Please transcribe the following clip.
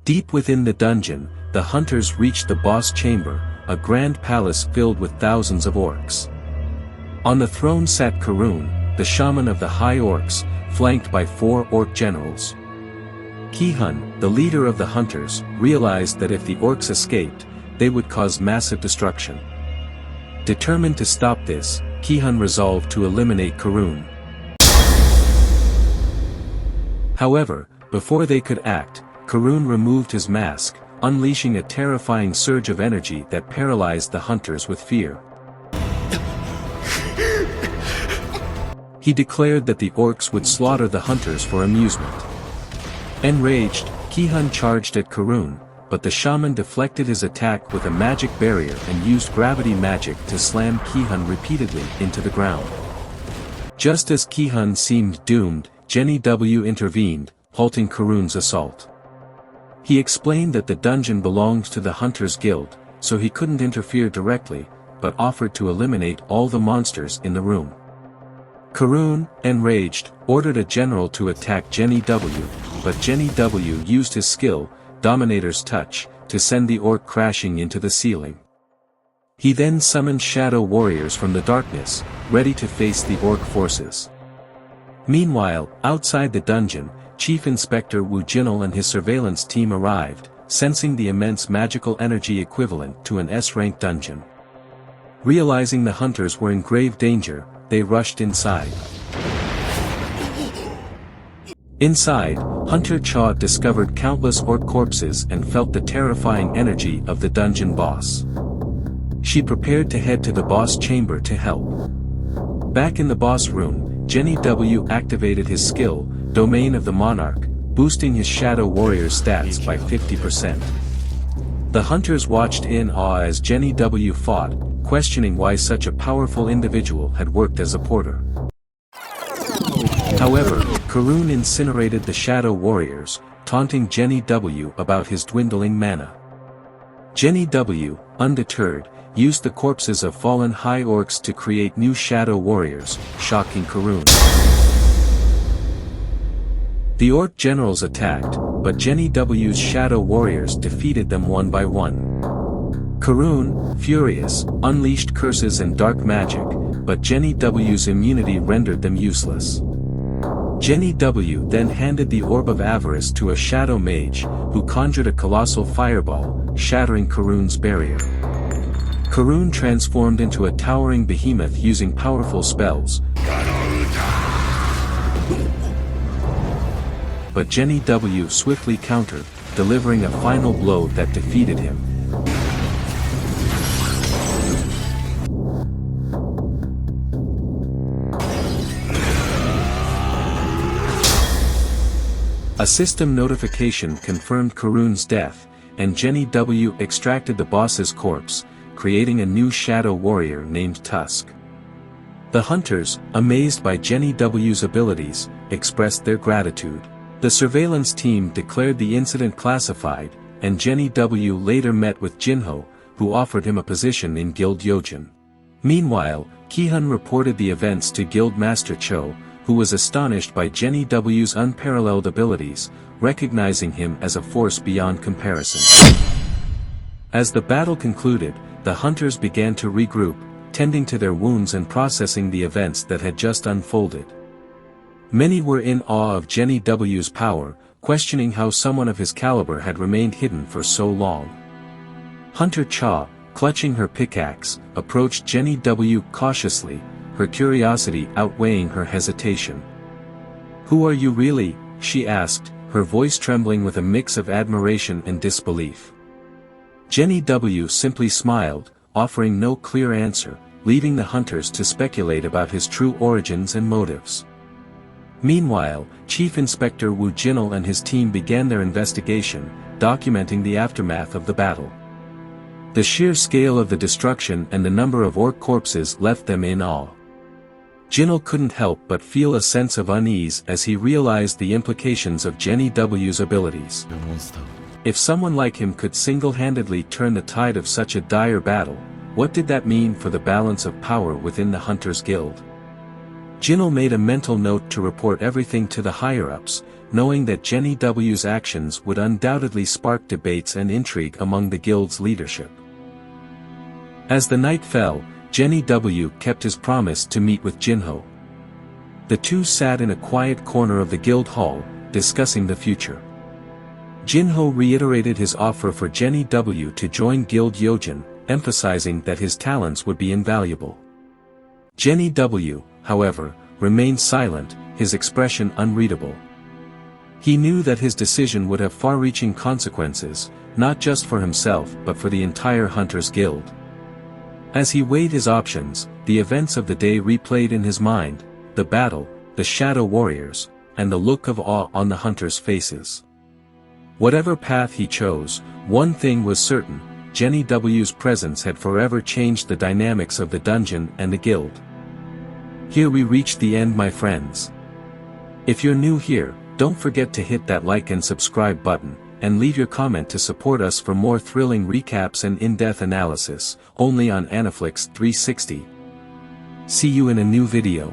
Deep within the dungeon, the hunters reached the boss chamber, a grand palace filled with thousands of orcs. On the throne sat 𝐥𝐤𝐤𝐤𝐤, the shaman of the High Orcs, flanked by 4 orc generals. 𝐜𝐤𝐤𝐤𝐤, the leader of the hunters, realized that if the orcs escaped, they would cause massive destruction. Determined to stop this, 𝐜𝐤𝐤𝐤 resolved to eliminate 𝐥𝐤𝐤𝐤. However, before they could act, 𝐥𝐤𝐤𝐤 removed his mask, unleashing a terrifying surge of energy that paralyzed the hunters with fear. He declared that the orcs would slaughter the hunters for amusement. Enraged, 𝐜𝐤𝐤𝐤 charged at 𝐥𝐤𝐤𝐤, but the shaman deflected his attack with a magic barrier and used gravity magic to slam 𝐜𝐤𝐤𝐤 repeatedly into the ground. Just as 𝐜𝐤𝐤𝐤 seemed doomed, jamiuwu intervened, halting 𝐥𝐤𝐤𝐤's assault. He explained that the dungeon belonged to the Hunters Guild, so he couldn't interfere directly, but offered to eliminate all the monsters in the room. 𝐥𝐤𝐤𝐤, enraged, ordered a general to attack jamiuwu, but jamiuwu used his skill, Dominator's Touch, to send the orc crashing into the ceiling. He then summoned shadow warriors from the darkness, ready to face the orc forces. Meanwhile, outside the dungeon, Chief Inspector 𝐜𝐤𝐤𝐤𝐤 and his surveillance team arrived, sensing the immense magical energy equivalent to an S-rank dungeon. Realizing the hunters were in grave danger, they rushed inside. Inside, Hunter 𝐥𝐤𝐤 discovered countless orc corpses and felt the terrifying energy of the dungeon boss. She prepared to head to the boss chamber to help. Back in the boss room, jamiuwu activated his skill, Domain of the Monarch, boosting his shadow warrior stats by 50%. The hunters watched in awe as jamiuwu fought, questioning why such a powerful individual had worked as a porter. However, 𝐥𝐤𝐤𝐤 incinerated the shadow warriors, taunting jamiuwu about his dwindling mana. jamiuwu, undeterred, used the corpses of fallen high orcs to create new shadow warriors, shocking 𝐥𝐤𝐤𝐤. The orc generals attacked, but jamiuwu's shadow warriors defeated them one by one. 𝐥𝐤𝐤𝐤, furious, unleashed curses and dark magic, but jamiuwu's immunity rendered them useless. jamiuwu then handed the Orb of Avarice to a shadow mage, who conjured a colossal fireball, shattering 𝐥𝐤𝐤𝐤's barrier. 𝐥𝐤𝐤𝐤 transformed into a towering behemoth using powerful spells, but jamiuwu swiftly countered, delivering a final blow that defeated him. A system notification confirmed 𝐥𝐤𝐤𝐤's death, and jamiuwu extracted the boss's corpse, creating a new shadow warrior named Tusk. The hunters, amazed by jamiuwu's abilities, expressed their gratitude. The surveillance team declared the incident classified, and jamiuwu later met with Jinho, who offered him a position in Guild 𝐥𝐤𝐤𝐤. Meanwhile, 𝐜𝐤𝐤𝐤 reported the events to Guild Master 𝐥𝐤, who was astonished by jamiuwu's unparalleled abilities, recognizing him as a force beyond comparison. As the battle concluded, the hunters began to regroup, tending to their wounds and processing the events that had just unfolded. Many were in awe of jamiuwu's power, questioning how someone of his caliber had remained hidden for so long. Hunter 𝐥𝐤𝐤, clutching her pickaxe, approached jamiuwu cautiously, her curiosity outweighing her hesitation. "Who are you really?" she asked, her voice trembling with a mix of admiration and disbelief. jamiuwu simply smiled, offering no clear answer, leaving the hunters to speculate about his true origins and motives. Meanwhile, Chief Inspector 𝐜𝐤𝐤𝐤𝐤 and his team began their investigation, documenting the aftermath of the battle. The sheer scale of the destruction and the number of orc corpses left them in awe. Jinho couldn't help but feel a sense of unease as he realized the implications of jamiuwu's abilities. If someone like him could single-handedly turn the tide of such a dire battle, what did that mean for the balance of power within the Hunters Guild? Jinho made a mental note to report everything to the higher-ups, knowing that 𝐥𝐤𝐤𝐬's actions would undoubtedly spark debates and intrigue among the guild's leadership. As the night fell, 𝐥𝐤𝐤𝐬 kept his promise to meet with Jinho. The two sat in a quiet corner of the guild hall, discussing the future. Jinho reiterated his offer for 𝐥𝐤𝐤𝐬 to join Guild 𝐬𝐮, emphasizing that his talents would be invaluable. 𝐥𝐤𝐤𝐬, however, remained silent, his expression unreadable. He knew that his decision would have far-reaching consequences, not just for himself but for the entire Hunters Guild. As he weighed his options, the events of the day replayed in his mind, the battle, the shadow warriors, and the look of awe on the hunters' faces. Whatever path he chose, one thing was certain: 𝐥𝐤𝐤𝐬's presence had forever changed the dynamics of the dungeon and the guild. Here we reach the end, my friends. If you're new here, don't forget to hit that like and subscribe button, and leave your comment to support us for more thrilling recaps and in-depth analysis, only on Aniflix 360. See you in a new video.